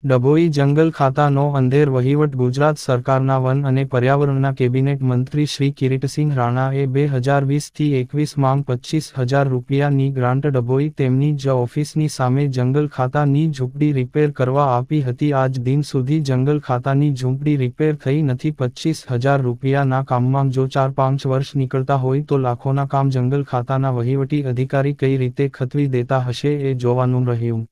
ડભોઈ જંગલ ખાતાનો અંધેર વહીવટ ગુજરાત સરકારના વન અને પર્યાવરણના કેબિનેટ મંત્રી શ્રી કિરીટસિંહ રાણાએ 2020-21 માંગ ₹25,000ની ગ્રાન્ટ ડભોઈ તેમની જ ઓફિસની સામે જંગલ ખાતાની ઝૂંપડી રિપેર કરવા આપી હતી. આજ દિન સુધી જંગલ ખાતાની ઝૂંપડી રિપેર થઈ નથી. ₹25,000ના કામમાં જો 4-5 વર્ષ નીકળતા હોય તો લાખોના કામ જંગલ ખાતાના વહીવટી અધિકારી કઈ રીતે ખતવી દેતા હશે એ જોવાનું રહ્યું.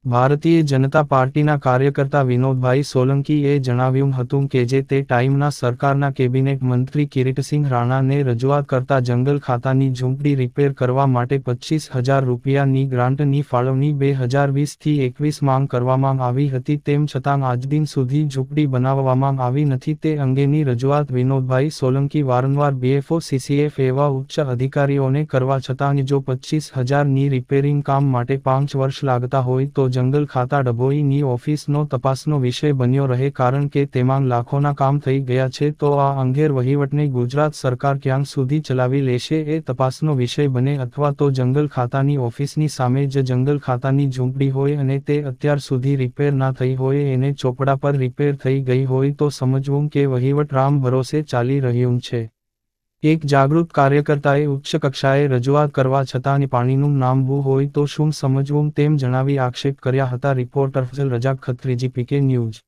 ભારતીય જનતા પાર્ટીના કાર્યકર્તા વિનોદભાઈ સોલંકીએ જણાવ્યું હતું કે જે તે ટાઈમના સરકારના કેબિનેટ મંત્રી કિરીટસિંહ રાણાને રજૂઆત કરતા જંગલ ખાતાની ઝૂંપડી રિપેર કરવા માટે ₹25,000ની ગ્રાન્ટની ફાળવણી 2020-21 માંગ કરવામાં આવી હતી. તેમ છતાં આજદિન સુધી ઝૂંપડી બનાવવામાં આવી નથી. તે અંગેની રજૂઆત વિનોદભાઈ સોલંકી વારંવાર BFO CCF એવા ઉચ્ચ અધિકારીઓને કરવા છતાં જો ₹25,000ની રિપેરિંગ કામ માટે 5 વર્ષ લાગતા હોય તો જંગલ ખાતા ડભોઈની ઓફિસનો તપાસનો વિષય બન્યો રહે, કારણ કે તેમાં લાખોના કામ થઈ ગયા છે. તો આ અંધેર વહીવટને ગુજરાત સરકાર ક્યાં સુધી ચલાવી લેશે એ તપાસનો વિષય બને, અથવા તો જંગલ ખાતાની ઓફિસની સામે જ જંગલ ખાતાની ઝૂંપડી હોય અને તે અત્યાર સુધી રિપેર ના થઈ હોય, એને ચોપડા પર રિપેર થઈ ગઈ હોય તો સમજવું કે વહીવટ રામ ભરોસે ચાલી રહ્યું છે. એક જાગૃત કાર્યકર્તાએ ઉચ્ચ કક્ષાએ રજૂઆત કરવા છતાં પાણીનું નામવું હોય તો શું સમજવું તેમ જણાવી આક્ષેપ કર્યા હતા. રિપોર્ટર ફઝલ રજા ખત્રી, GPK ન્યૂઝ.